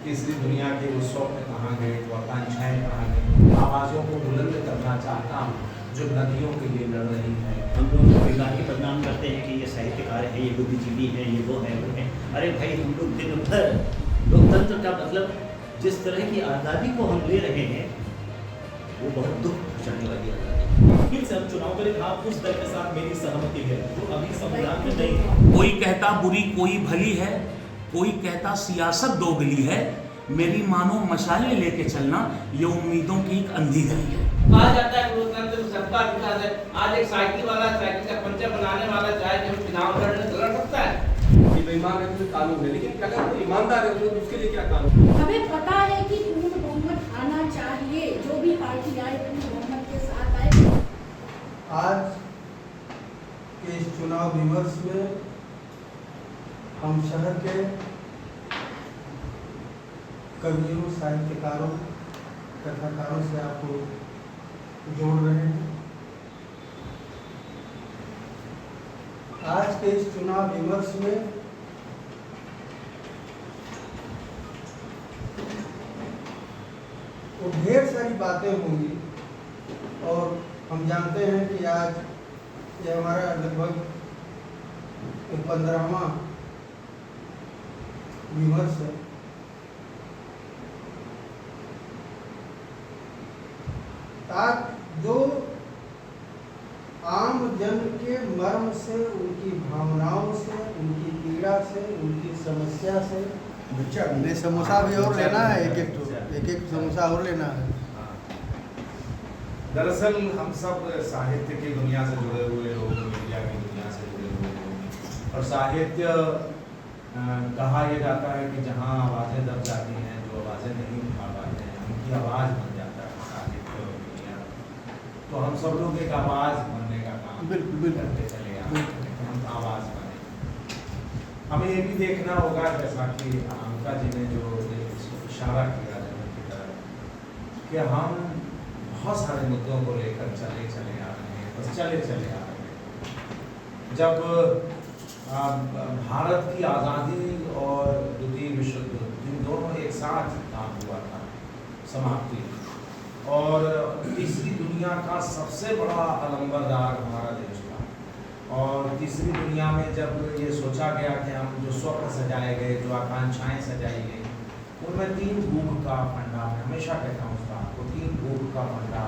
तीसरी दुनिया के वो स्वप्न कहाँ गए, वो आकांक्षाएं कहाँ गई। आवाज़ों को बुलंद करना चाहता हूँ जो नदियों के लिए लड़ रही है। हम लोग विकास की बदनाम करते हैं कि ये साहित्यकार है, ये बुद्धिजीवी है, ये वो है वो है। अरे भाई, हम लोग दिन भर लोकतंत्र का मतलब जिस तरह की आज़ादी को हम ले रहे हैं वो बहुत दुख पहुँचाने वाली आज़ादी। फिर से हम चुनाव करें, हाँ उस दल के साथ मेरी सहमति है जो अभी संविधान में नहीं है। कोई कहता बुरी कोई भली है, कोई कहता सियासत दोगली है, मेरी मानो मशाले लेके चलना ये उम्मीदों की एक अंधी गली है। कहा जाता है लोकतंत्र सबका विकास है। आज एक साइकिल वाला साइकिल का पंचर बनाने वाला चाहे जब चुनाव लड़ सकता है। ये बेईमान है तो कानून है, लेकिन अगर कोई ईमानदार है तो उसके लिए क्या कानून? हमें पता है कि पूर्ण बहुमत आना चाहिए, जो भी पार्टी आए पूर्ण बहुमत के साथ आए। आज के इस चुनाव विमर्श में हम शहर के कवियों, साहित्यकारों, कथाकारों से आपको जोड़ रहे हैं। आज के इस चुनाव विमर्श में तो ढेर सारी बातें होंगी और हम जानते हैं कि आज ये हमारा लगभग 15वां विमर्श है। जो आम जन के मर्म से, उनकी भावनाओं से, उनकी पीड़ा से, उनकी समस्या से। बच्चा हमने समोसा भी और लेना है, एक समोसा और लेना है। दरअसल हम सब साहित्य की दुनिया से जुड़े हुए लोग, मीडिया की दुनिया से जुड़े हुए लोग, और साहित्य कहा यह जाता है कि जहाँ आवाज़ें दब जाती हैं, जो आवाज़ें नहीं उठा पाते हैं, उनकी आवाज़ बन जाता है साहित्य और दुनिया। तो हम सब लोग एक आवाज़ बनने का काम करते चले आए, हम आवाज़ बने। हमें ये भी देखना होगा, जैसा कि अनामिका जी ने जो इशारा किया जनता की तरफ, कि हम बहुत सारे मुद्दों को लेकर चले आ रहे हैं, बस चले आ रहे हैं। जब भारत की आज़ादी और द्वितीय विश्व युद्ध, इन दोनों एक साथ काम हुआ था, समाप्ति, और तीसरी दुनिया का सबसे बड़ा अलंबरदार हमारा देश था। और तीसरी दुनिया में जब ये सोचा गया कि हम जो स्वप्न सजाए गए, जो आकांक्षाएं सजाई गई, उनमें 3 भूख का फंडा, मैं हमेशा कहता हूँ उसका, वो 3 भूख का फंडा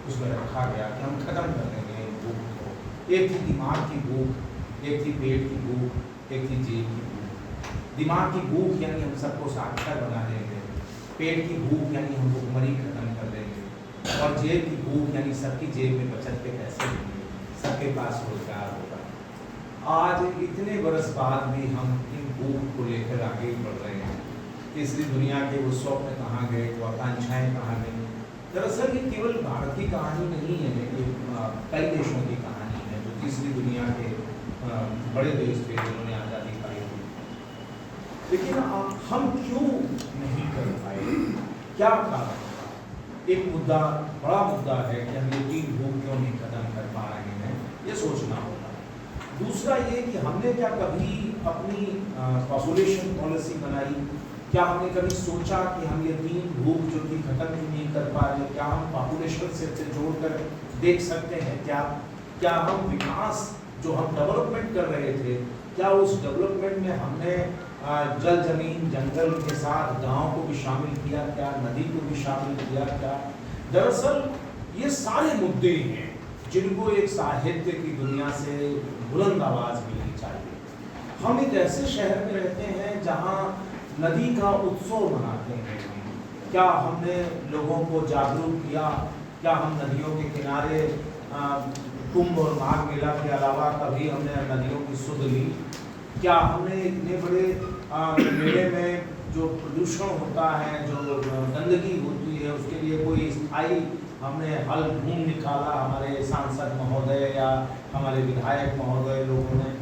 उसमें रखा गया कि हम खत्म कर देंगे इन भूख को। एक थी दिमाग की भूख, एक थी पेट की भूख, एक थी जेब की भूख। दिमाग की भूख यानी हम सबको साक्षर बना देंगे, पेट की भूख यानी हम भूखमरी खत्म कर देंगे, और जेब की भूख यानी सबकी जेब में बचत के पैसे होंगे, सबके पास रोजगार होगा। आज इतने बरस बाद भी हम इन भूख को लेकर आगे बढ़ रहे हैं। तीसरी दुनिया के वो स्वप्न कहाँ गए, वो आकांक्षाएं कहाँ गई। दरअसल ये केवल भारत की कहानी नहीं है, ये कई देशों की कहानी है, जो तीसरी दुनिया के बड़े देश थे जिन्होंने आज़ादी पाई थी। लेकिन हम क्यों नहीं कर पाए, क्या कारण? एक मुद्दा, बड़ा मुद्दा है कि हम ये 3 भूख क्यों नहीं खत्म कर पा रहे हैं, ये सोचना होगा। दूसरा ये कि हमने क्या कभी अपनी पॉपुलेशन पॉलिसी बनाई? क्या हमने कभी सोचा कि हम ये 3 भूख जो कि खत्म क्यों नहीं कर पा रहे, क्या हम पॉपुलेशन से जोड़कर देख सकते हैं? क्या हम विकास जो हम डेवलपमेंट कर रहे थे, क्या उस डेवलपमेंट में हमने जल, जमीन, जंगल के साथ गांव को भी शामिल किया? क्या नदी को भी शामिल किया? क्या? दरअसल ये सारे मुद्दे हैं जिनको एक साहित्य की दुनिया से बुलंद आवाज मिलनी चाहिए। हम एक ऐसे शहर में रहते हैं जहाँ नदी का उत्सव मनाते हैं। क्या हमने लोगों को जागरूक किया? क्या हम नदियों के किनारे कुंभ और माघ मेला के अलावा कभी हमने नदियों की सुध ली? क्या हमने इतने बड़े मेले में जो प्रदूषण होता है, जो गंदगी होती है, उसके लिए कोई स्थायी हमने हल ढूंढ निकाला? हमारे सांसद महोदय या हमारे विधायक महोदय लोगों ने,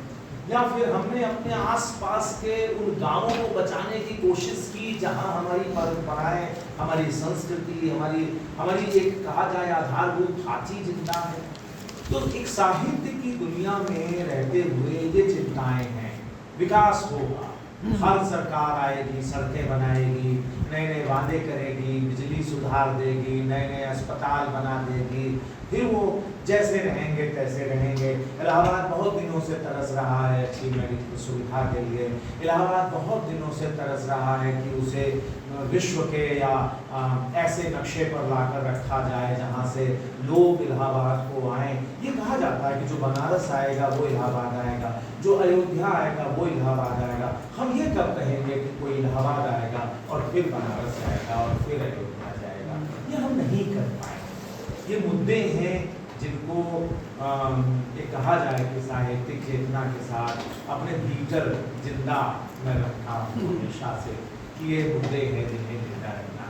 या फिर हमने अपने आसपास के उन गांवों को बचाने की कोशिश की जहां हमारी परंपराएं, हमारी संस्कृति, हमारी एक कहा जाए आधारभूत ढांची जिंदा है? तो एक साहित्य की दुनिया में रहते हुए ये चिंताएं हैं। विकास होगा, हर सरकार आएगी, सड़कें बनाएगी, नए नए वादे करेगी, बिजली सुधार देगी, नए नए अस्पताल बना देगी, फिर वो जैसे रहेंगे तैसे रहेंगे। इलाहाबाद बहुत दिनों से तरस रहा है अच्छी मेडिकल सुविधा के लिए। इलाहाबाद बहुत दिनों से तरस रहा है कि उसे विश्व के या ऐसे नक्शे पर लाकर रखा जाए जहाँ से लोग इलाहाबाद को आएँ। ये कहा जाता है कि जो बनारस आएगा वो इलाहाबाद आएगा, जो अयोध्या आएगा वो इलाहाबाद आएगा। हम ये कब कहेंगे कि कोई इलाहाबाद आएगा और फिर बनारस जाएगा और फिर अयोध्या जाएगा? ये हम नहीं कर पाएंगे। ये मुद्दे हैं जिनको ये कहा जाए कि साहित्यिक चेतना के साथ अपने भीतर जिंदा मैं रखा हूँ हमेशा से, कि ये मुद्दे हैं जिन्हें जिंदा रखना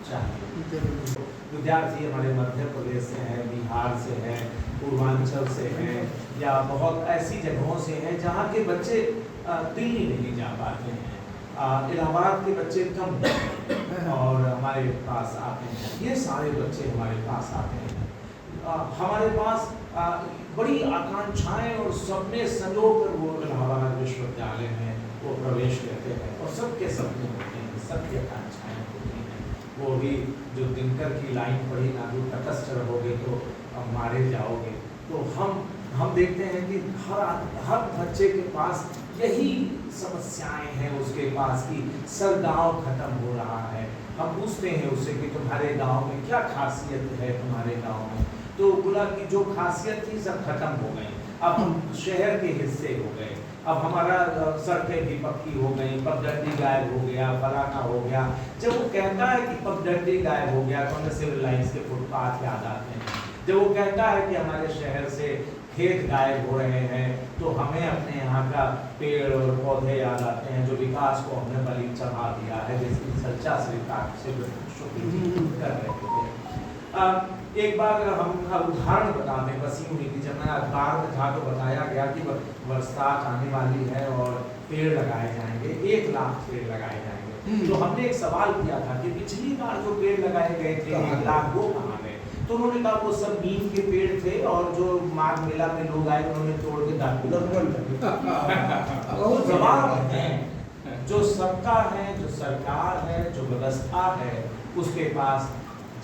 चाहिए। विद्यार्थी हमारे मध्य प्रदेश से हैं, बिहार से हैं, पूर्वांचल से हैं, या बहुत ऐसी जगहों से हैं जहाँ के बच्चे दिल्ली नहीं जा पाते हैं। इलाहाबाद के बच्चे कम हैं और हमारे पास आते हैं। ये सारे बच्चे हमारे पास आते हैं। हमारे पास बड़ी आकांक्षाएं और सपने संजो कर वो इलाहाबाद विश्वविद्यालय में वो प्रवेश करते हैं और सबके सपने होते हैं, सबकी आकांक्षाएं होती हैं। वो भी जो दिनकर की लाइन पढ़ी ना, जो तटस्थ रहोगे तो मारे जाओगे। तो हम देखते हैं कि हर बच्चे के पास यही समस्याएं हैं उसके पास कि सर गाँव खत्म हो रहा है। हम पूछते हैं उससे कि तुम्हारे गांव में क्या खासियत है, तुम्हारे गांव में? तो बोला कि जो खासियत थी सब खत्म हो गई, अब हम शहर के हिस्से हो गए, अब हमारा सड़कें भी पक्की हो गई, पगडंडी गायब हो गया, फलाना हो गया। जब वो कहता है कि पगडंडी गायब हो गया तो हमें सिविल लाइन्स के फुटपाथ याद आते हैं। जब वो कहता है कि हमारे शहर से खेत गायब हो रहे हैं तो हमें अपने यहाँ का पेड़ और पौधे याद आते हैं जो विकास को हमने बलि चढ़ा दिया है, जिसकी चर्चा से कर रहे थे। एक बार हम उदाहरण बताते हैं, बसी हुई थी, जब मैं अखबार में था तो बताया गया कि बरसात आने वाली है और पेड़ लगाए जाएंगे, 1 लाख पेड़ लगाए जाएंगे। तो हमने एक सवाल किया था कि पिछली बार जो पेड़ लगाए गए थे 1 लाख वो कहाँ गए? तो उन्होंने कहा वो सब नीम के पेड़ थे और जो माघ मेला में लोग आए उन्होंने तोड़ के जवाब है जो सत्ता है, जो सरकार है, जो व्यवस्था है, उसके पास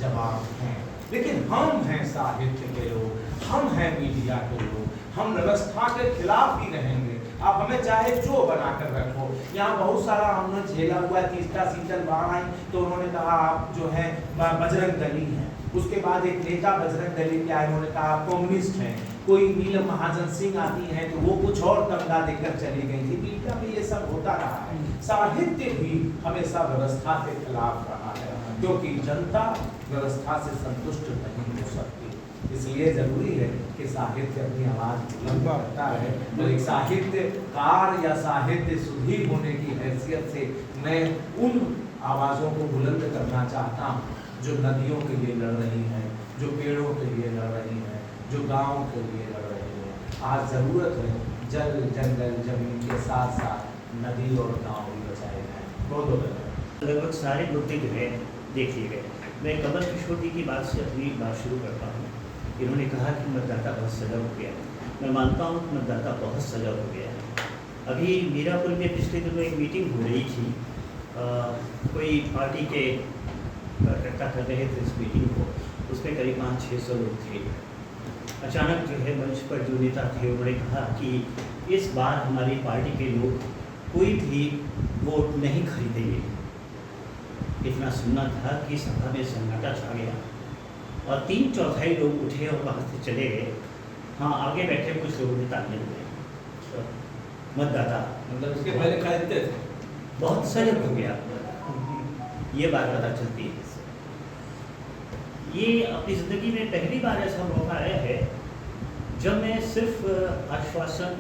जवाब है। लेकिन हम हैं साहित्य के लोग, हम हैं मीडिया के लोग, हम व्यवस्था के खिलाफ ही रहेंगे। आप हमें चाहे जो बनाकर रखो। यहाँ बहुत सारा हमने झेला हुआ है, तीसरा सीजन बाढ़ आई तो उन्होंने कहा आप जो है बजरंग दली हैं। उसके बाद एक नेता बजरंग दली के आए, उन्होंने कहा आप कम्युनिस्ट हैं। कोई नीलम महाजन सिंह आती हैं तो वो कुछ और तमगा देकर चली गई थी। मीडिया में ये सब होता रहा है। साहित्य भी हमेशा व्यवस्था के खिलाफ रहा है क्योंकि जनता व्यवस्था से संतुष्ट नहीं हो सकती। इसलिए जरूरी है कि साहित्य अपनी आवाज बुलंद करता है। तो एक साहित्यकार या साहित्य सुधीर होने की हैसियत से मैं उन आवाज़ों को बुलंद करना चाहता हूँ जो नदियों के लिए लड़ रही हैं, जो पेड़ों के लिए लड़ रही हैं, जो गाँव के लिए लड़ रही हैं। आज ज़रूरत है जल जंगल जमीन के साथ साथ नदी और गाँव भी बचाए जाएँ। बहुत लगभग सारे मुद्दे जो है देख लिए गए। मैं कमल किशोर जी की बात से अपनी बात शुरू करता हूँ। इन्होंने कहा कि मतदाता बहुत सजग हो गया। मैं मानता हूँ कि मतदाता बहुत सजग हो गया है। अभी मीरापुर में पिछले दिनों एक मीटिंग हो रही थी, कोई पार्टी के कार्यकर्ता कर रहे थे इस मीटिंग को, उसमें करीब 500-600 लोग थे। अचानक जो है मंच पर जो नेता थे उन्होंने कहा कि इस बार हमारी पार्टी के लोग कोई भी वोट नहीं खरीदेंगे। इतना सुनना था कि सभा में सन्नाटा छा गया और 3/4 लोग उठे और वहाँ से चले गए। हाँ, आगे बैठे कुछ लोगों ने तालियां बजाई। मतदाता मतलब उसके पहले खरीदते थे, बहुत सजग हो गया। ये बात पता चलती है। ये अपनी ज़िंदगी में पहली बार ऐसा मौका आया है जब मैं सिर्फ आश्वासन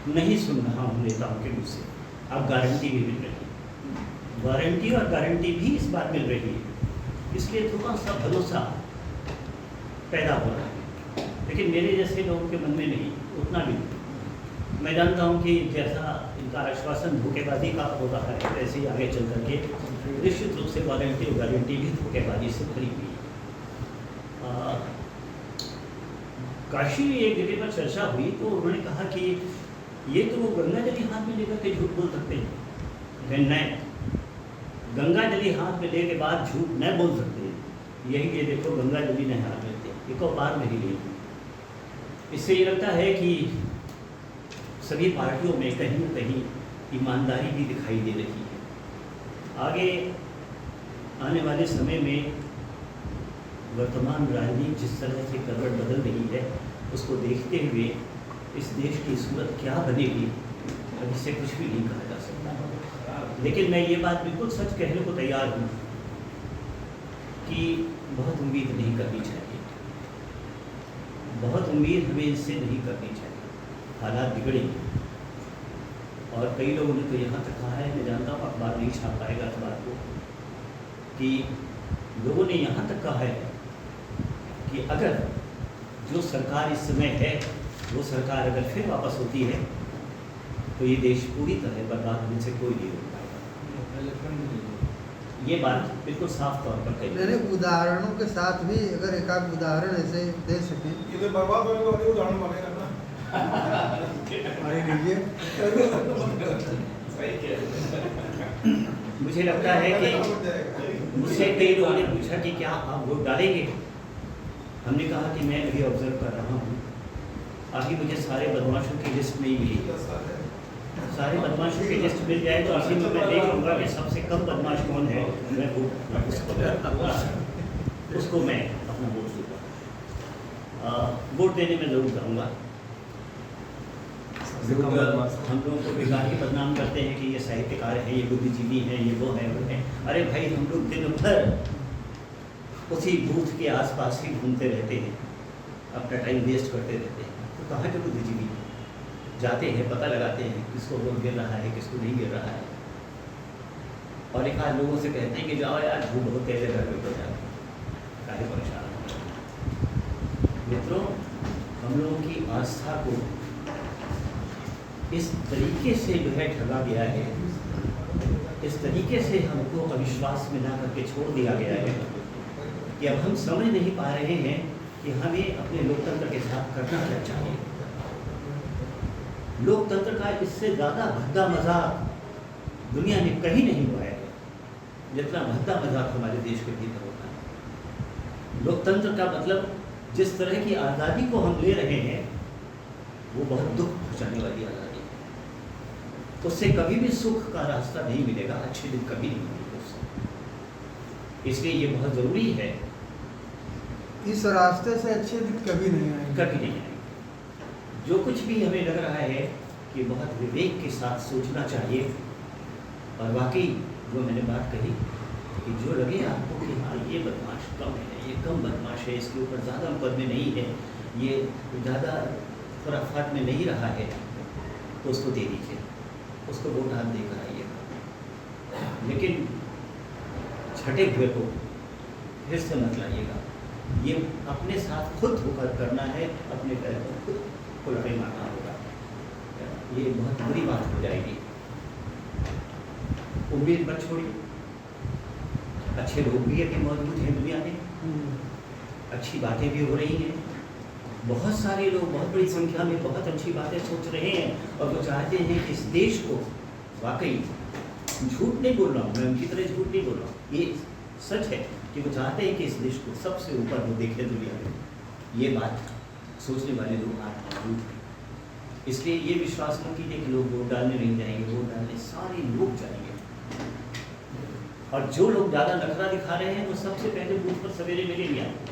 नहीं सुन रहा हूँ नेताओं के मुँह से, अब गारंटी भी मिल रही है। वारंटी और गारंटी भी इस बार मिल रही है, इसलिए थोड़ा सा भरोसा पैदा हो रहा है। लेकिन मेरे जैसे लोगों के मन में नहीं, उतना भी नहीं। मैं जानता हूँ कि जैसा इनका आश्वासन धोखेबाजी का हो रहा है वैसे ही आगे चल करके निश्चित रूप से वारंटी और गारंटी भी धोखेबाजी से भरी हुई है। काशी एक जगह पर चर्चा हुई तो उन्होंने कहा कि ये तो वो गंगा जल हाथ में लेकर के झूठ बोल सकते हैं। नहीं, गंगा जली हाथ में ले के बाद झूठ न बोल सकते हैं। यही ये देखो गंगा जली नहीं हाथ में लेते, एक और बार नहीं ली। इससे ये लगता है कि सभी पार्टियों में कहीं न कहीं ईमानदारी भी दिखाई दे रही है। आगे आने वाले समय में वर्तमान राजनीति जिस तरह से करवट बदल रही है, उसको देखते हुए इस देश की सूरत क्या बनेगी, अब इससे कुछ भी नहीं कहा जा सकता। लेकिन मैं ये बात बिल्कुल सच कहने को तैयार हूँ कि बहुत उम्मीद नहीं करनी चाहिए, बहुत उम्मीद हमें इससे नहीं करनी चाहिए। हालात बिगड़ेंगे और कई लोगों ने तो यहाँ तक कहा है, मैं जानता हूँ अखबार नहीं छाप पाएगा अखबार को, कि लोगों ने यहाँ तक कहा है कि अगर जो सरकार इस समय है वो सरकार अगर फिर वापस होती है तो ये देश पूरी तरह बर्बाद होने से कोई नहीं रोक पाएगा। ये बात बिल्कुल साफ तौर पर कही। मेरे उदाहरणों के साथ भी अगर एक आध उदाहरण ऐसे दे सकें। ये बर्बाद होने का उदाहरण मानेगा ना। अरे लीजिए। मुझे लगता है कि मुझसे कई लोगों ने पूछा कि क्या आप वोट डालेंगे। हमने कहा कि मैं अभी ऑब्जर्व कर रहा हूँ, अभी मुझे सारे बदमाशों की लिस्ट नहीं मिली। सारे बदमाशों की लिस्ट मिल जाए तो उसी में मैं देख लूँगा कि सबसे कम बदमाश कौन है, मैं उसको मैं अपना वोट दूँगा। वोट देने में ज़रूर जाऊँगा। हम लोगों को बेकार ही बदनाम करते हैं कि ये साहित्यकार है, ये बुद्धिजीवी है, ये वो है वो है। अरे भाई, हम लोग दिन भर उसी बूथ के आसपास ही घूमते रहते हैं, अपना टाइम वेस्ट करते रहते हैं। तो कहाँ के बुद्धिजीवी जाते हैं, पता लगाते हैं किसको वोट गिर रहा है, किसको नहीं गिर रहा है। और एक आध लोगों से कहते हैं कि जाओ यार, झूठ बहुत तेज घर पे तो जाओ, काहे परेशान हो। मित्रों, हम लोगों की आस्था को इस तरीके से जो है ठगा गया है, इस तरीके से हमको अविश्वास में ना करके छोड़ दिया गया है कि अब हम समझ नहीं पा रहे हैं कि हमें अपने लोकतंत्र के साथ करना क्या चाहिए। लोकतंत्र का इससे ज़्यादा भद्दा मजाक दुनिया में कहीं नहीं हुआ है जितना भद्दा मजाक हमारे देश के भीतर होता है। लोकतंत्र का मतलब जिस तरह की आज़ादी को हम ले रहे हैं वो बहुत दुख पहुँचाने वाली आज़ादी, उससे कभी भी सुख का रास्ता नहीं मिलेगा, अच्छे दिन कभी नहीं मिलेगा उससे। इसलिए ये बहुत ज़रूरी है, इस रास्ते से अच्छे दिन कभी नहीं आएंगे, कभी नहीं आएंगे। जो कुछ भी हमें लग रहा है कि बहुत विवेक के साथ सोचना चाहिए। और वाकई जो मैंने बात कही कि जो लगे आपको कि हाँ ये बदमाश कम है, ये कम बदमाश है, इसके ऊपर ज़्यादा मुकदमे नहीं है, ये ज़्यादा खुराफात में नहीं रहा है, तो उसको दे दीजिए, उसको वोट हाथ देकर आइएगा। लेकिन छठे हुए को फिर से मत लाइएगा। ये अपने साथ खुद होकर करना है, अपने पैर पर खुद कुल्हाड़ी मारना होगा। ये बहुत बुरी बात हो जाएगी। उम्मीद मत छोड़िए, अच्छे लोग भी अभी मौजूद हैं दुनिया में, अच्छी बातें भी हो रही हैं। बहुत सारे लोग बहुत बड़ी संख्या में बहुत अच्छी बातें सोच रहे हैं और वो चाहते हैं कि इस देश को, वाकई झूठ नहीं बोल रहा हूँ मैं, उनकी तरह झूठ नहीं बोल रहा हूँ, ये सच है कि वो चाहते हैं कि इस देश को सबसे ऊपर वो देखे दुनिया में। ये बात सोचने वाले लोग आज मौजूद हैं। इसलिए ये विश्वास न कीजिए कि लोग वोट डालने नहीं जाएंगे, वोट डालने सारे लोग जाएंगे। और जो लोग ज़्यादा नखरा दिखा रहे हैं वो सबसे पहले बूथ पर सवेरे मिलेंगे आपको,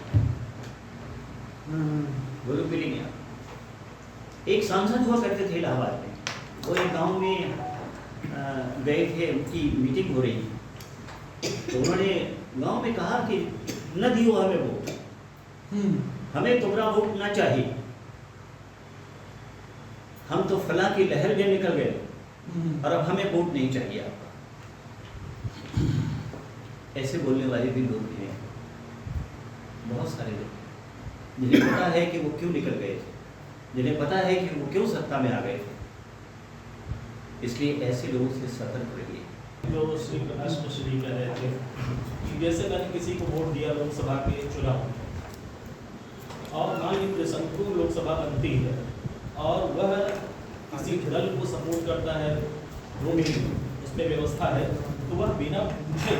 वो लोग मिलेंगे आपको। एक सांसद हुआ करते थे इलाहाबाद में, वो एक गांव में गए थे, उनकी मीटिंग हो रही तो उन्होंने गांव में कहा कि न दियो हमें वोट, हमें तुम्हारा वोट ना चाहिए, हम तो फला की लहर में निकल गए और अब हमें वोट नहीं चाहिए आपका। ऐसे बोलने वाले भी लोग हैं, बहुत सारे लोग, जिन्हें पता है कि वो क्यों निकल गए थे, जिन्हें पता है कि वो क्यों सत्ता में आ गए थे। इसलिए ऐसे लोगों से सतर्क रहिए। जो श्री प्रकाश मिश्र कह रहे थे कि जैसे मैंने किसी को वोट दिया लोकसभा के चुनाव में, और मान लीजिए संपूर्ण लोकसभा बनती है और वह किसी दल को सपोर्ट करता है, वो भी उसमें व्यवस्था है, तो वह बिना पूछे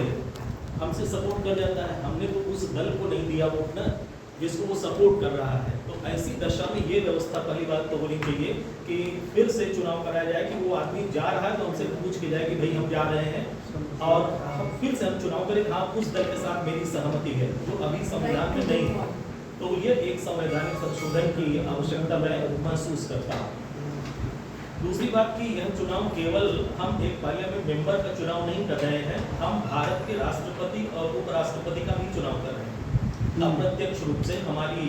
हमसे सपोर्ट कर जाता है। हमने तो उस दल को नहीं दिया वोट ना जिसको वो सपोर्ट कर रहा है। तो ऐसी दशा में ये व्यवस्था पहली बात तो होनी चाहिए कि फिर से चुनाव कराया जाए कि वो आदमी जा रहा है तो हमसे पूछ के जाए कि भाई हम जा रहे हैं और फिर से हम चुनाव करें, हाँ उस दल के साथ मेरी सहमति है, जो अभी संविधान में नहीं है। तो ये एक संवैधानिक संशोधन की आवश्यकता मैं महसूस करता हूँ। दूसरी बात कि यह चुनाव केवल हम एक पार्लियामेंट मेंबर का चुनाव नहीं कर रहे हैं, हम भारत के राष्ट्रपति और उपराष्ट्रपति का भी चुनाव कर रहे हैं। अप्रत्यक्ष रूप से हमारी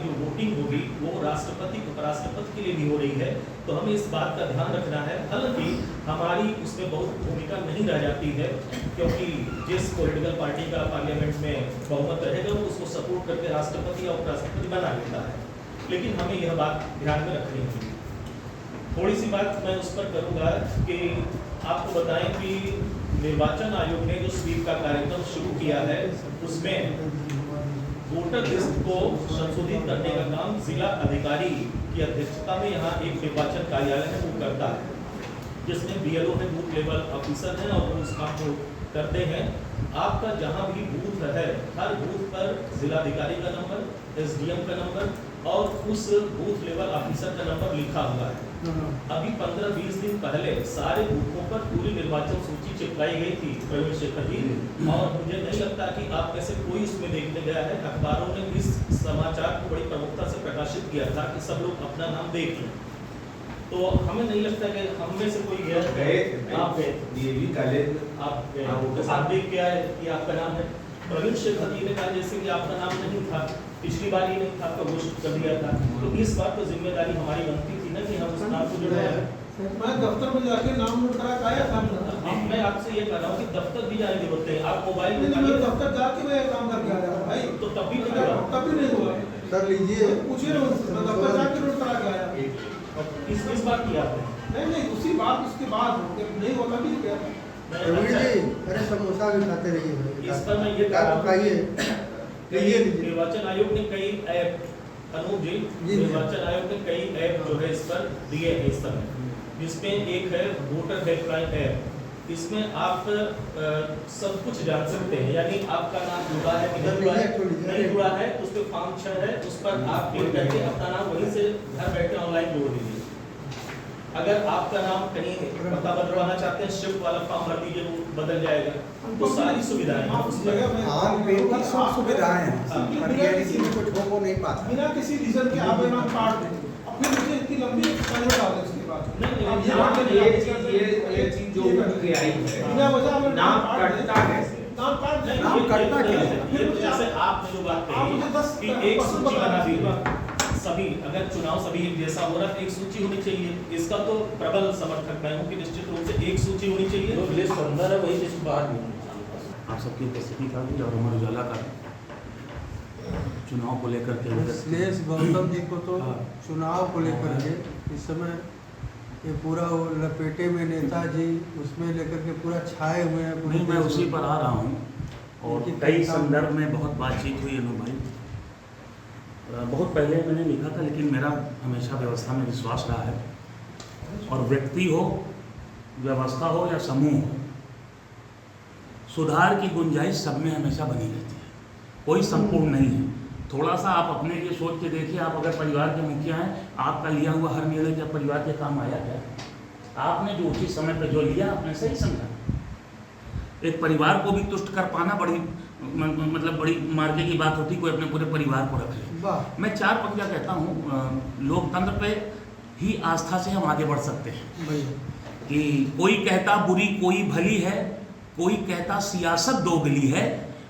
जो वोटिंग होगी वो राष्ट्रपति उपराष्ट्रपति के लिए भी हो रही है। तो हमें इस बात का ध्यान रखना है, हालांकि हमारी उसमें बहुत भूमिका नहीं रह जाती है, क्योंकि जिस पॉलिटिकल पार्टी का पार्लियामेंट में बहुमत रहेगा वो उसको सपोर्ट करके राष्ट्रपति या उपराष्ट्रपति बना लेता है। लेकिन हमें यह बात ध्यान में रखनी होगी। थोड़ी सी बात मैं उस पर करूँगा कि आपको बताएं कि निर्वाचन आयोग ने जो स्वीप का कार्यक्रम शुरू किया है उसमें वोटर लिस्ट को संशोधित करने का काम जिला अधिकारी की अध्यक्षता में यहाँ एक निर्वाचन कार्यालय है वो करता है, जिसमें BLO है, बूथ लेवल ऑफिसर हैं और वो उस काम को करते हैं। आपका जहाँ भी बूथ है हर बूथ पर जिलाधिकारी का नंबर, SDM का नंबर और उस बूथ लेवल ऑफिसर का नंबर लिखा हुआ है। अभी 15-20 दिन पहले सारे बूथों पर पूरी निर्वाचन सूची चिपकाई गई थी प्रवीण शेखर जी, और मुझे नहीं लगता कि आप में से कोई उसमें देखने गया है। अखबारों ने इस समाचार को बड़ी प्रमुखता से प्रकाशित किया था कि सब लोग अपना नाम देख लें। तो हमें नहीं लगता कि हम में से कोई गया। आप गए, ये भी कले आप गए, आप देख के आए कि आपका नाम है। प्रवीण शेखर जी ने कहा जैसे कि आपका नाम नहीं था, पिछली बार ही नहीं था, आपका घोषित कर दिया था। तो इस बात पर जिम्मेदारी हमारी बनती थी ना कि हम उस नाम को जुड़वाएं। मैं दफ्तर में जाके नाम नोट करा के आया था। मैं आपसे ये कह रहा हूँ कि दफ्तर भी जाने की जरूरत है। आप मोबाइल में मैं दफ्तर जाके मैं काम करके आया था भाई, तो तब भी नहीं हुआ। तब भी नहीं हुआ सर लीजिए, पूछिए ना, मैं दफ्तर जाके नोट करा के आया। किस बात की आपने? नहीं उसी बात उसके बाद नहीं होता भी नहीं गया था। प्रवीण जी, अरे समोसा भी खाते रहिए भाई। इस पर मैं ये कह रहा हूँ खाइए, निर्वाचन आयोग ने कई ऐप, अनूप जी, निर्वाचन आयोग ने कई ऐप जो है इस पर दिए हैं इस समय, जिसमें एक है वोटर हेल्पलाइन ऐप। इसमें आप सब कुछ जान सकते हैं, यानी आपका नाम जुड़ा है कि नहीं जुड़ा है, उस पर फॉर्म 6 है, उस पर आप क्लिक करके अपना नाम वहीं से घर बैठे ऑनलाइन जोड़ दीजिए। अगर आपका नाम कहीं पता बदलवाना चाहते हैं, शिफ्ट वाला फॉर्म भर दीजिए, वो बदल जाएगा। तो सारी सुविधाएं हैं उस पर। सब सुविधाएं हैं, कुछ हो नहीं पाता बिना किसी रीजन के आप नाम काट दें, फिर मुझे इतनी लंबी एक्सप्लेनेशन डाल दें इसके बाद। ये चीज जो उनकी आई है, बिना वजह नाम कटता कैसे? नाम काट दें, नाम कटता क्या है? ये तो जैसे आपने जो बात कही कि एक सूची बना दी सभी, अगर चुनाव सभी एक जैसा हो रहा है, एक सूची होनी चाहिए। इसका तो प्रबल समर्थक मैं हूँ कि निश्चित रूप से एक सूची होनी चाहिए। जो लिस्ट अंदर है वही लिस्ट बाहर भी होनी चाहिए। आप सबकी उपस्थिति का भी और अमर उजाला का चुनाव को लेकर के श्लेष गौतम जी को तो चुनाव को लेकर के इस समय ये पूरा वो लपेटे में नेताजी उसमें लेकर के पूरा छाए हुए हैं। नहीं, मैं उसी पर आ रहा हूँ और कई संदर्भ में बहुत बातचीत हुई अनु भाई। बहुत पहले मैंने लिखा था, लेकिन मेरा हमेशा व्यवस्था में विश्वास रहा है, और व्यक्ति हो, व्यवस्था हो या समूह हो, सुधार की गुंजाइश सब में हमेशा बनी रहती है, कोई संपूर्ण नहीं है। थोड़ा सा आप अपने लिए सोच के देखिए, आप अगर परिवार के मुखिया हैं, आपका लिया हुआ हर निर्णय क्या परिवार के काम आया क्या? आपने जो उचित समय पर जो लिया आपने सही समझा। एक परिवार को भी तुष्ट कर पाना बड़ी मतलब बड़ी मार्के की बात होती, कोई अपने पूरे परिवार को रख ले। मैं 4 पंक्तियाँ कहता हूँ, लोकतंत्र पे ही आस्था से हम आगे बढ़ सकते हैं कि कोई कहता बुरी कोई भली है, कोई कहता सियासत दोगली है,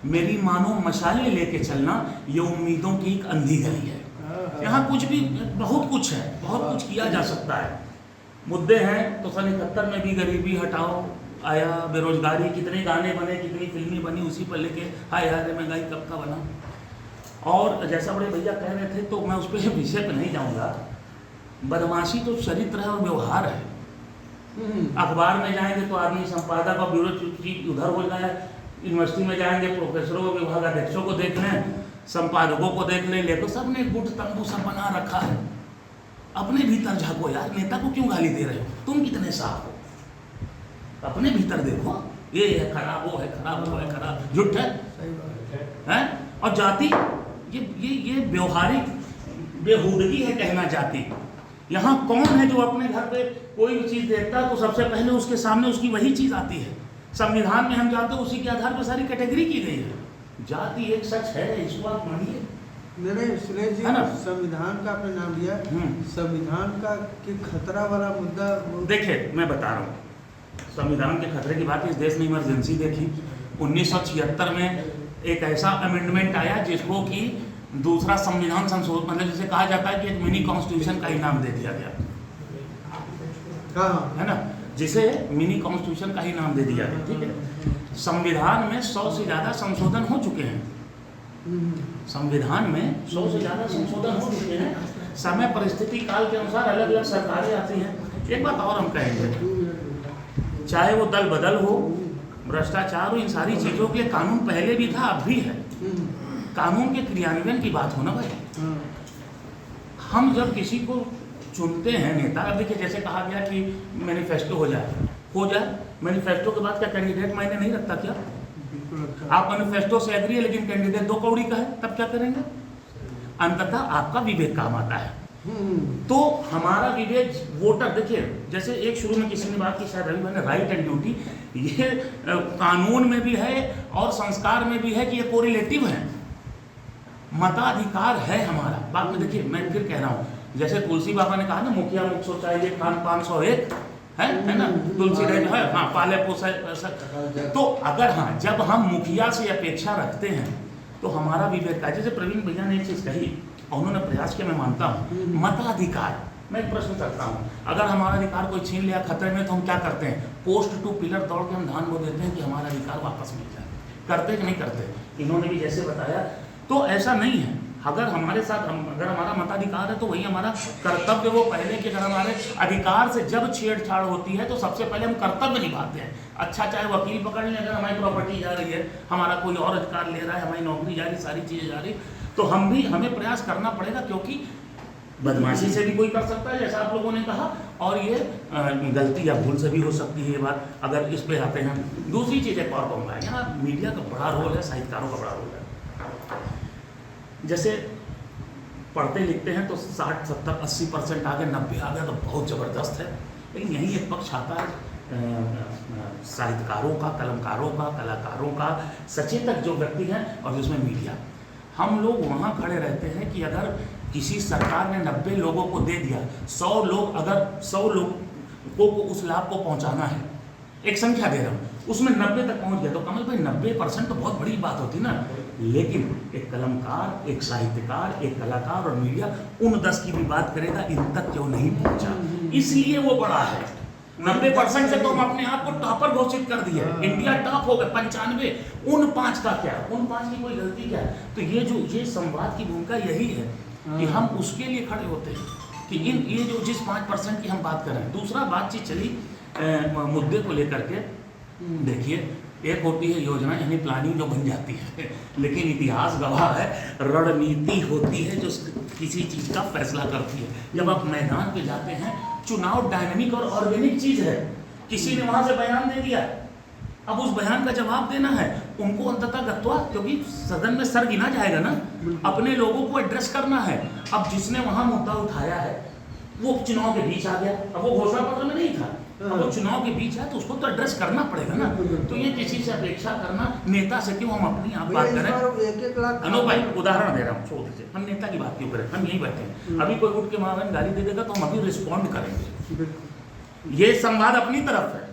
मेरी मानो मशाले लेके चलना ये उम्मीदों की एक अंधी गली है। यहाँ कुछ भी बहुत कुछ है, बहुत कुछ किया जा सकता है। मुद्दे हैं तो सन 71 में भी गरीबी हटाओ आया, बेरोजगारी, कितने गाने बने, कितनी फिल्में बनी, उसी पर लेके हाय हाय महंगाई कब का बना। और जैसा बड़े भैया कह रहे थे, तो मैं उस पर विषय पर नहीं जाऊँगा। बदमाशी तो चरित्र है और व्यवहार है। अखबार में जाएंगे तो आदमी संपादक और ब्यूरो चीफ उधर हो जाए, यूनिवर्सिटी में जाएंगे प्रोफेसरों और विभागाध्यक्षों को देख लें, संपादकों को देख लें, लेकिन सब ने गुट तंबू सब बना रखा है। अपने भीतर झांको यार, नेता को क्यों गाली दे रहे हो? तुम कितने साफ हो, अपने भीतर देखो। ये है खराब, वो है खराब, वो है खराब, झूठ है सही बात हैं? और जाति ये व्यवहारिक बेहूदगी है कहना जाति। यहाँ कौन है जो अपने घर पे कोई भी चीज़ देखता है तो सबसे पहले उसके सामने उसकी वही चीज़ आती है। संविधान में हम जानते हैं उसी के आधार पर सारी कैटेगरी की गई है। जाति एक सच है, इसको आप मानिए। नहीं सुरेश जी, है ना? संविधान का आपने नाम लिया, संविधान का कि खतरा वाला मुद्दा देखिए मैं बता रहा हूँ, संविधान के खतरे की बात, इस देश ने इमरजेंसी देखी। 1976 में एक ऐसा अमेंडमेंट आया जिसको कि दूसरा संविधान संशोधन, मतलब जिसे कहा जाता है कि एक मिनी कॉन्स्टिट्यूशन का ही नाम दे दिया गया, हाँ है ना, जिसे मिनी कॉन्स्टिट्यूशन का ही नाम दे दिया गया। ठीक है, संविधान में 100 से ज़्यादा संशोधन हो चुके हैं। संविधान में 100 से ज़्यादा संशोधन हो चुके हैं। समय परिस्थिति काल के अनुसार अलग अलग सरकारें आती हैं। एक बात और हम कहेंगे, चाहे वो दल बदल हो, भ्रष्टाचार हो, इन सारी चीज़ों के लिए कानून पहले भी था, अब भी है। कानून के क्रियान्वयन की बात हो ना भाई। हम जब किसी को चुनते हैं नेता, अब देखिए जैसे कहा गया कि मैनिफेस्टो हो जाए, मैनिफेस्टो के बाद क्या कैंडिडेट मायने नहीं रखता क्या? आप मैनिफेस्टो से एग्री है लेकिन कैंडिडेट 2 कौड़ी का है, तब क्या करेंगे? अंततः आपका विवेक काम आता है। तो हमारा विवेक वोटर, देखिए जैसे एक शुरू में किसी ने बात की, शायद रवि भाई ने, राइट एंड ड्यूटी, ये कानून में भी है और संस्कार में भी है कि ये कोरिलेटिव है। मताधिकार है हमारा। बात में देखिए मैं फिर कह रहा हूँ, जैसे तुलसी बाबा ने कहा ना, मुखिया मुख शौचालय खान 501 है ना, तुलसी रह है, हाँ पाले पोसा। तो अगर हाँ जब हम मुखिया से अपेक्षा रखते हैं तो हमारा विवेक का, जैसे प्रवीण भैया ने एक चीज़ कही और उन्होंने प्रयास किया, मैं मानता हूँ, मताधिकार। मैं एक प्रश्न करता हूँ, अगर हमारा अधिकार कोई छीन लिया खतरे में तो हम क्या करते हैं? पोस्ट टू पिलर दौड़ के हम धान बो देते हैं कि हमारा अधिकार वापस मिल जाए। करते कि नहीं करते? इन्होंने भी जैसे बताया, तो ऐसा नहीं है। अगर हमारे साथ अगर हमारा मताधिकार है तो वही हमारा कर्तव्य वो पहले कि अगर हमारे अधिकार से जब छेड़छाड़ होती है तो सबसे पहले हम कर्तव्य निभाते हैं। अच्छा चाहे वकील पकड़ लें, अगर हमारी प्रॉपर्टी जा रही है, हमारा कोई और अधिकार ले रहा है, हमारी नौकरी जा रही, सारी चीज़ें जा रही, तो हमें प्रयास करना पड़ेगा, क्योंकि बदमाशी से भी कोई कर सकता है जैसा आप लोगों ने कहा, और ये गलती या भूल से भी हो सकती है ये बात, अगर इस पे आते हैं। दूसरी चीज़ एक और कहूँगा, यहाँ मीडिया का बड़ा रोल है, साहित्यकारों का बड़ा रोल है। जैसे पढ़ते लिखते हैं तो 60, 70, 80% आ गया, 90 आ गया तो बहुत ज़बरदस्त है। लेकिन यही एक पक्ष आता है साहित्यकारों का, कलमकारों का, कलाकारों का, सचेतक जो व्यक्ति हैं, और जिसमें मीडिया। हम लोग वहाँ खड़े रहते हैं कि अगर किसी सरकार ने 90 लोगों को दे दिया, 100 लोग, अगर 100 लोगों को उस लाभ को पहुँचाना है, एक संख्या दे रहा हूँ, उसमें 90 तक पहुँच गया तो कमल भाई 90% तो बहुत बड़ी बात होती ना। लेकिन एक कलमकार, एक साहित्यकार, एक कलाकार और मीडिया उन 10 की भी बात करेगा, इन तक क्यों नहीं पहुँचा, इसलिए वो बड़ा है। 90% से तो हम अपने आप को टॉपर घोषित कर दिए, इंडिया टॉप हो गए 95, उन 5 का क्या, उन 5 की कोई गलती क्या है? तो ये संवाद की भूमिका यही है कि हम उसके लिए खड़े होते हैं कि ये जो जिस 5% की हम बात कर रहे हैं। दूसरा बातचीत चली मुद्दे को लेकर के, देखिए एक होती है योजना यानी प्लानिंग जो बन जाती है, लेकिन इतिहास गवाह है रणनीति होती है जो किसी चीज़ का फैसला करती है। जब आप मैदान पे जाते हैं, चुनाव डायनेमिक और ऑर्गेनिक चीज़ है। किसी ने वहाँ से बयान दे दिया, अब उस बयान का जवाब देना है उनको अंततः गत्वा, क्योंकि सदन में सर गिना जाएगा ना, अपने लोगों को एड्रेस करना है। अब जिसने वहाँ मुद्दा उठाया है वो चुनाव के बीच आ गया, अब वो घोषणा पत्र में नहीं था, अब वो चुनाव के बीच है तो उसको तो एड्रेस करना पड़ेगा ना। तो ये किसी से अपेक्षा करना, नेता से क्यों हम अपनी आप बात करें। 1-1 लाख अनु भाई उदाहरण दे रहा हूँ, छोड़ दीजिए, हम नेता की बात क्यों करें, हम यही बैठे हैं। अभी कोई उठ के वहाँ गाली दे देगा तो हम अभी रिस्पॉन्ड करेंगे, ये संवाद अपनी तरफ है,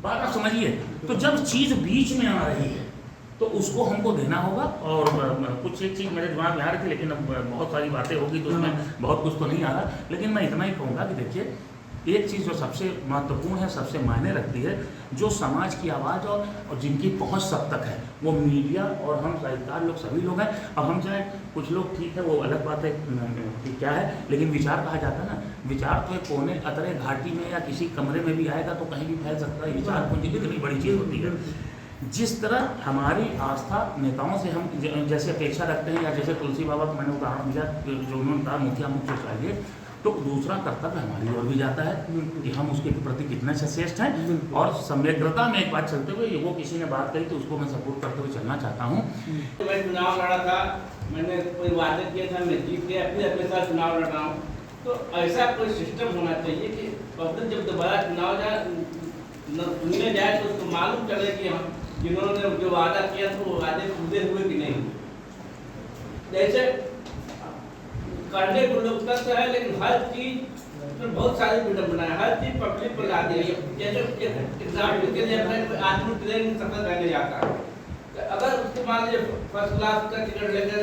बात आप समझिए। तो जब चीज़ बीच में आ रही है तो उसको हमको देना होगा। और कुछ एक चीज़ मेरे दिमाग में आ रही थी, लेकिन अब बहुत सारी बातें होगी तो उसमें बहुत कुछ तो नहीं आ रहा, लेकिन मैं इतना ही कहूँगा कि देखिए एक चीज़ जो सबसे महत्वपूर्ण है, सबसे मायने रखती है, जो समाज की आवाज़ और जिनकी पहुंच सब तक है, वो मीडिया और हम साहित्यकार लोग सभी लोग हैं। अब हम चाहे कुछ लोग, ठीक है वो अलग बात है कि क्या है, लेकिन विचार कहा जाता है ना, विचार तो एक कोने अतरे घाटी में या किसी कमरे में भी आएगा तो कहीं भी फैल सकता है। विचार पूंजी कितनी बड़ी चीज़ होती है। जिस तरह हमारी आस्था नेताओं से हम जैसे अपेक्षा रखते हैं, या जैसे तुलसी बाबा को मैंने उदाहरण दिया जो उन्होंने कहा मुखिया मुख शौचालय, तो दूसरा कर्तव्य हमारी ओर भी जाता है कि हम उसके प्रति कितने सचेष्ट हैं। और समग्रता में एक बात चलते हुए वो किसी ने बात कही तो उसको मैं सपोर्ट करते हुए चलना चाहता हूँ। मैं चुनाव लड़ा था, मैंने कोई वादे किया था, मैं जीत गया, फिर अपने साथ चुनाव लड़ रहा हूँ। तो ऐसा कोई सिस्टम होना चाहिए कि पब्लिक जब दोबारा चुनाव चुनने जाए तो उसको मालूम चले कि हम जिन्होंने जो वादा किया था वो वादे पूरे हुए कि नहीं। जैसे करने को लोकतंत्र है, लेकिन हर चीज तो बहुत सारी विडम्बना है, हर चीज पब्लिक पर ला दी है। जैसे एक एग्जाम्पल के लिए कोई आदमी ट्रेन में सफर करने जाता है, तो अगर उसके मान लीजिए फर्स्ट क्लास का टिकट लेकर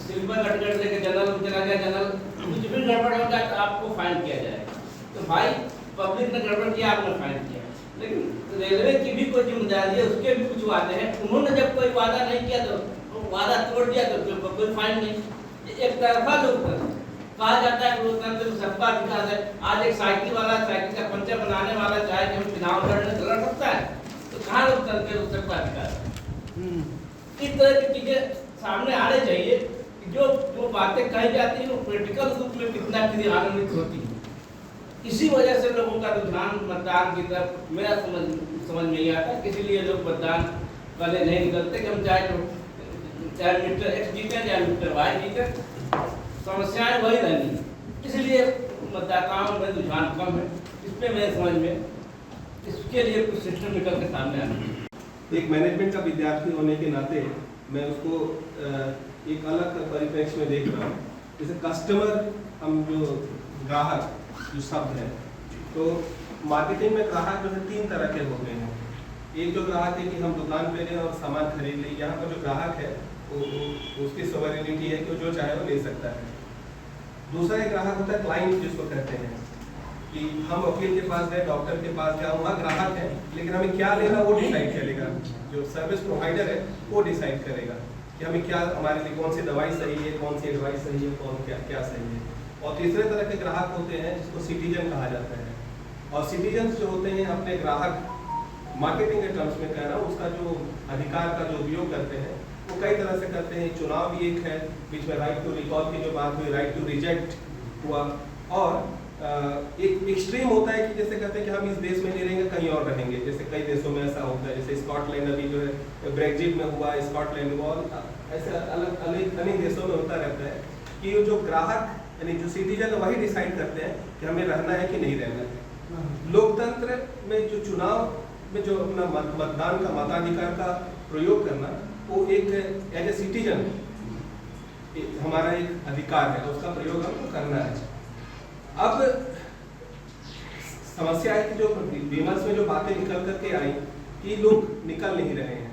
सिल्वर का टिकट लेकर जनरल में चला गया, जनरल कुछ भी गड़बड़ हो जाए तो आपको फाइन किया जाएगा। तो भाई पब्लिक ने गड़बड़ किया, आपने फाइन किया। लेकिन रेलवे की भी कोई जिम्मेदारी है, उसके भी कुछ वादे हैं। उन्होंने जब कोई वादा नहीं किया तो वादा तोड़ दिया तो कोई फाइन नहीं। एक तरफा लोकतंत्र कहा जाता है, लोकतंत्र में सबका अधिकार है। आज एक साइकिल वाला साइकिल का पंचर बनाने वाला चाहे कि हम चुनाव लड़ सकता है, तो कहाँ लोकतंत्र में सबका अधिकार है? इस तरह की चीजें सामने आने चाहिए। जो बातें कही जाती है वो पॉलिटिकल रूप में कितना क्रियान्वित होती है। इसी वजह से लोगों का रुझान मतदान की तरफ मेरा समझ नहीं आता, इसीलिए लोग मतदान करने नहीं निकलते कि हम चाहे मिस्टर एक्स जीते चाहे मिस्टर वाई जीते, समस्याएं वही रहनी। इसलिए मतदाताओं में रुझान कम है। इस पर मेरे समझ में इसके लिए कुछ सिस्टम निकल के सामने आना है। एक मैनेजमेंट का विद्यार्थी होने के नाते मैं उसको एक अलग परिप्रेक्ष्य में देख रहा हूँ। जैसे कस्टमर, हम जो ग्राहक जो शब्द है, तो मार्केटिंग में ग्राहक जो है 3 तरह के होते हैं। एक जो ग्राहक है कि हम दुकान पे गए और सामान खरीद लें, यहाँ पर जो ग्राहक है वो उसकी सोवरेनिटी है कि वो जो चाहे वो ले सकता है। दूसरा एक ग्राहक होता है क्लाइंट, जिसको कहते हैं कि हम वकील के पास गए, डॉक्टर के पास गए, वहाँ ग्राहक है, लेकिन हमें क्या लेना वो डिसाइड करेगा। जो सर्विस प्रोवाइडर है वो डिसाइड करेगा कि हमें क्या, हमारे लिए कौन सी दवाई सही है, कौन सी एडवाइस सही है, कौन क्या सही है। और तीसरे तरह के ग्राहक होते हैं जिसको सिटीजन कहा जाता है। और सिटीजन जो होते हैं अपने ग्राहक, मार्केटिंग के टर्म्स में कह रहा हूँ, उसका जो अधिकार का जो उपयोग करते हैं वो कई तरह से करते हैं। चुनाव भी एक है, बीच में राइट टू रिकॉल की जो बात हुई, राइट टू रिजेक्ट हुआ। और एक एक्सट्रीम होता है कि जैसे कहते हैं कि हम इस देश में नहीं रहेंगे, कहीं और रहेंगे। जैसे कई देशों में ऐसा होता है, जैसे स्कॉटलैंड अभी जो है ब्रेक्जिट में हुआ, स्कॉटलैंड हुआ, और ऐसे अनेक देशों में होता रहता है कि जो ग्राहक यानी जो सिटीजन है वही डिसाइड करते हैं कि हमें रहना है कि नहीं रहना है। लोकतंत्र में जो चुनाव में जो अपना मतदान का मताधिकार का प्रयोग करना, वो एक एज ए सिटीजन हमारा एक अधिकार है, उसका प्रयोग हमको करना है। अब समस्या है कि जो विमर्श में जो बातें निकल करके आई कि लोग निकल नहीं रहे हैं,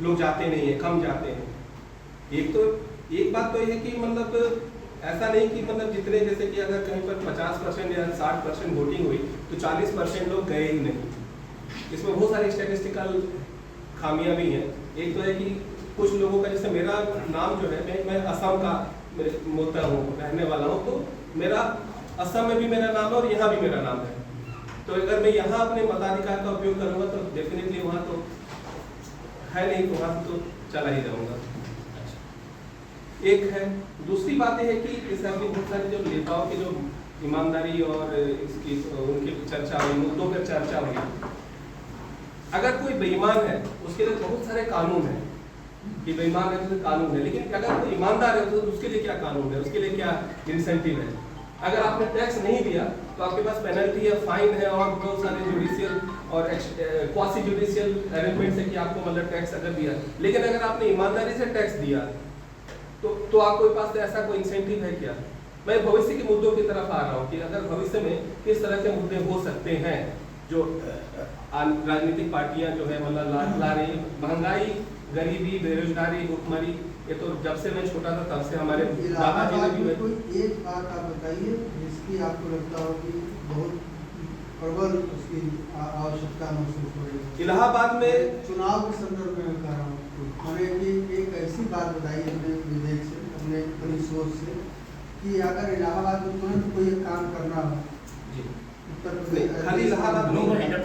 लोग जाते नहीं है, कम जाते हैं। एक बात तो ये है कि मतलब ऐसा नहीं कि मतलब जितने, जैसे कि अगर कहीं पर 50% या 60% वोटिंग हुई तो 40% लोग गए ही नहीं। इसमें बहुत सारी स्टैटिस्टिकल खामियां भी हैं। एक तो है कि कुछ लोगों का, जैसे मेरा नाम जो है, मैं असम का मोता हूँ, रहने वाला हूँ, तो मेरा असम में भी मेरा नाम है और यहाँ भी मेरा नाम है। तो अगर मैं यहाँ अपने मताधिकार का उपयोग करूँगा तो डेफिनेटली वहाँ तो है नहीं, तो वहाँ तो चला ही जाऊँगा। एक है। दूसरी बात है कि जैसे अभी बहुत सारे जो नेताओं की जो ईमानदारी और इसकी उनकी चर्चा हुई, मुद्दों पर चर्चा हुई। अगर कोई बेईमान है उसके लिए बहुत सारे कानून हैं कि बेईमान है तो कानून है, लेकिन अगर कोई ईमानदार है तो उसके लिए क्या कानून है, उसके लिए क्या इंसेंटिव है। अगर आपने टैक्स नहीं दिया तो आपके पास पेनल्टी है, फाइन है, और बहुत सारे जुडिशियल और क्वासी जुडिशियल अरेंजमेंट है कि आपको मतलब टैक्स अगर दिया। लेकिन अगर आपने ईमानदारी से टैक्स दिया तो आपके पास तो ऐसा कोई इंसेंटिव है क्या। मैं भविष्य के मुद्दों की तरफ आ रहा हूँ कि अगर भविष्य में किस तरह के मुद्दे हो सकते हैं जो राजनीतिक पार्टियां जो है मतलब ला रही। महंगाई, गरीबी, बेरोजगारी, भुखमरी, ये तो जब से मैं छोटा था तब से हमारे दादाजी ने भी। कोई एक बात आप बताइए जिसकी आपको लगता हो कि बहुत प्रबल उसकी आवश्यकता महसूस हो रही है। इलाहाबाद में चुनाव के संदर्भ में कह रहा हूँ, हमें एक ऐसी बात बताई अपने विवेक से, अपने अपनी सोच से, कि अगर इलाहाबाद में तुरंत कोई काम करना हो, खाली इलाहाबाद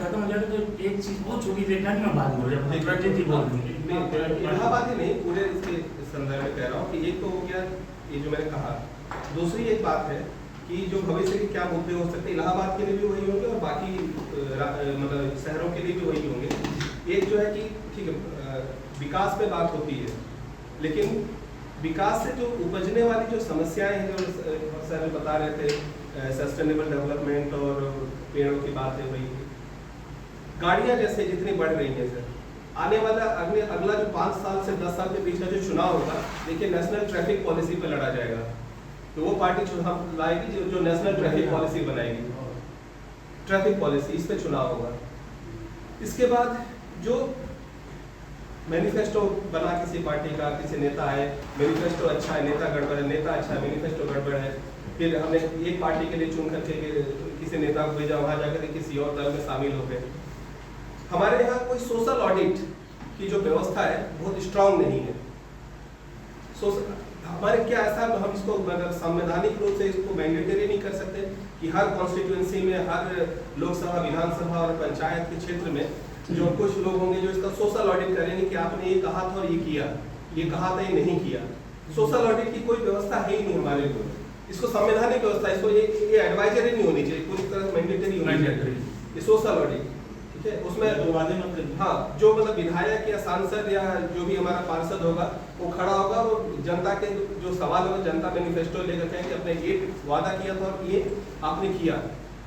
खत्म हो जाए तो एक चीज बहुत छोटी देखना है, मैं बाद में इलाहाबाद ही नहीं, पूरे इसके संदर्भ में कह रहा हूँ कि एक तो हो गया ये जो मैंने कहा दूसरी एक बात है कि जो भविष्य के क्या मुद्दे हो सकते हैं, इलाहाबाद के लिए भी वही होंगे और बाकी मतलब शहरों के लिए भी वही होंगे। एक जो है कि ठीक है विकास पे बात होती है, लेकिन विकास से जो उपजने वाली जो समस्याएं हैं, जो सर बता रहे थे सस्टेनेबल डेवलपमेंट और पेड़ों की बात है, वही गाड़ियां जैसे जितनी बढ़ रही हैं सर, आने वाला अगला जो 5 साल से 10 साल के बीच का जो चुनाव होगा, देखिए नेशनल ट्रैफिक पॉलिसी पे लड़ा जाएगा। तो वो पार्टी चुनाव लाएगी जो नेशनल ट्रैफिक पॉलिसी बनाएगी, ट्रैफिक पॉलिसी, इस पे चुनाव होगा। इसके बाद जो मैनिफेस्टो बना किसी पार्टी का, किसी नेता है, मैनिफेस्टो अच्छा है, नेता गड़बड़ है, नेता अच्छा है, मैनिफेस्टो गड़बड़ है, फिर हमने एक पार्टी के लिए चुन करके किसी नेता को भेजा, वहाँ जाकर किसी और दल में शामिल हो गए। हमारे यहाँ कोई सोशल ऑडिट की जो व्यवस्था है बहुत स्ट्रांग नहीं है। हमारे क्या ऐसा हम इसको मतलब संवैधानिक रूप से इसको मैंडेटरी नहीं कर सकते कि हर कॉन्स्टिट्यूएंसी में, हर लोकसभा, विधानसभा और पंचायत के क्षेत्र में जो कुछ लोग होंगे जो इसका सोशल ऑडिट करेंगे कि आपने ये कहा था और ये किया, ये कहा था ये नहीं किया। सोशल ऑडिट की कोई व्यवस्था है ही नहीं हमारे को। इसको संवैधानिक व्यवस्था, इसको ये एडवाइजरी नहीं होनी चाहिए, पूरी तरह मैंडेटरी होनी चाहिए ये सोशल ऑडिट, ठीक है। उसमें हाँ जो मतलब विधायक या सांसद या जो भी हमारा पार्षद होगा वो खड़ा होगा, वो जनता के जो सवाल होगा, जनता मैनिफेस्टो लेकर के कि अपने ये वादा किया था और ये आपने किया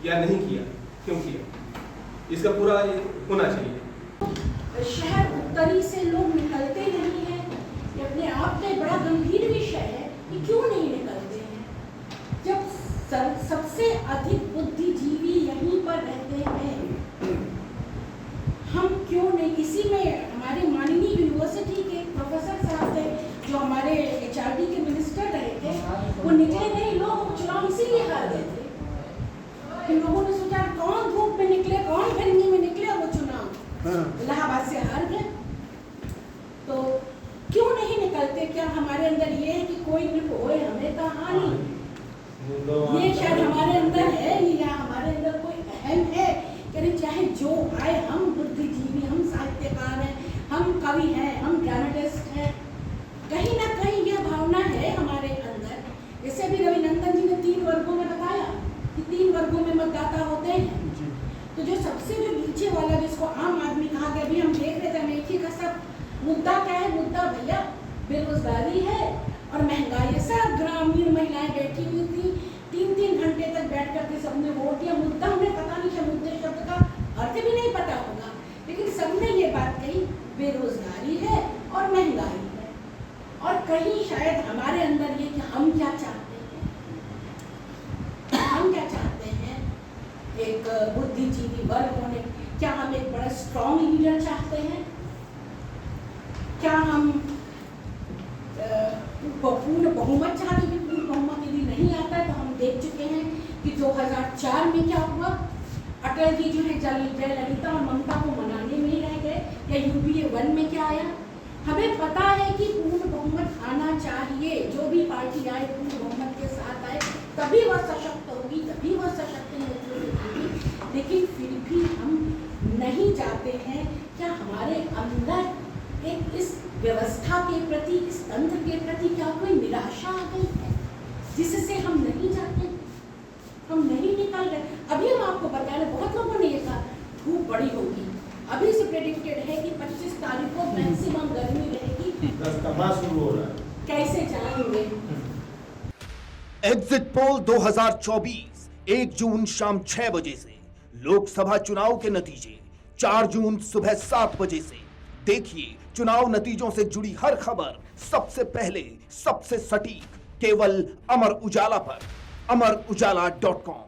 या नहीं किया, क्यों किया, इसका पूरा ये होना चाहिए। शहर उत्तरी से लोग निकलते नहीं हैं, ये अपने आप में बड़ा गंभीर विषय है कि क्यों नहीं निकलते हैं, जब सबसे अधिक बुद्धिजीवी यहीं पर रहते हैं। हम क्यों नहीं, इसी में हमारे माननीय यूनिवर्सिटी के प्रोफेसर साहब थे जो हमारे HRD के मिनिस्टर रहे थे, वो निकले नहीं, लोग चुनाव इसीलिए हार गए थे कि लोगों ने सोचा कौन धूप में निकले, कौन गर्मी में निकले, वो चुनाव इलाहाबाद से हार गए। तो क्यों नहीं निकलते? क्या हमारे अंदर ये है कि कोई भी होए हमें कहानी, ये शायद हमारे अंदर है या हमारे अंदर कोई अहम है कि चाहे जो आए, हम बुद्धिजीवी, हम साहित्यकार हैं, हम कवि हैं, हम ड्रामेटिस्ट हैं, कहीं ना कहीं यह भावना है हमारे अंदर। जैसे भी रविनंदन जी ने 3 वर्गों में बताया कि 3 वर्गों में मतदाता होते हैं, तो जो सबसे जो नीचे वाला जिसको आम आदमी कहा गया, अभी हम देख रहे थे अमेठी का सब मुद्दा क्या है, मुद्दा भैया बेरोजगारी है और महंगाई। सब ग्रामीण महिलाएं बैठी हुई थी, 3-3 घंटे तक बैठ करके सबने वोट दिया। मुद्दा हमें पता नहीं, मुद्दे शब्द का अर्थ भी नहीं पता होगा, लेकिन सबने ये बात कही बेरोजगारी है और महंगाई है। और कहीं शायद हमारे अंदर ये कि हम क्या चाहते हैं, हम क्या चाहते हैं एक बुद्धिजीवी वर्ग होने, क्या हम एक बड़ा स्ट्रॉन्ग लीडर चाहते हैं, क्या हम पूर्ण बहुमत चाहते हैं? पूर्ण बहुमत यदि नहीं आता है तो हम देख चुके हैं कि 2004 में क्या हुआ, अटल जी जो है जयललिता और ममता को मनाने में ही रह गए, या UPA 1 में क्या आया। हमें पता है कि पूर्ण बहुमत आना चाहिए, जो भी पार्टी आए पूर्ण बहुमत के साथ आए, तभी वह सशक्त होगी, तभी वह सशक्त नेतृत्व देगी। लेकिन फिर भी हम नहीं चाहते हैं, क्या हमारे अंदर एक इस व्यवस्था के प्रति, इस तंत्र के प्रति क्या कोई निराशा आ गई है जिससे हम नहीं जाते, हम नहीं निकल रहे। अभी हम आपको बता रहे, बहुत लोगों ने ये कहा धूप बड़ी होगी, अभी से प्रेडिक्टेड है कि 25 तारीख को मैक्सिमम गर्मी रहेगी, दस्तमा शुरू हो रहा है, कैसे जाएंगे? एग्जिट पोल 2024 1 जून शाम 6 बजे से, लोकसभा चुनाव के नतीजे 4 जून सुबह 7 बजे से। देखिए चुनाव नतीजों से जुड़ी हर खबर सबसे पहले, सबसे सटीक, केवल अमर उजाला पर, amarujala.com।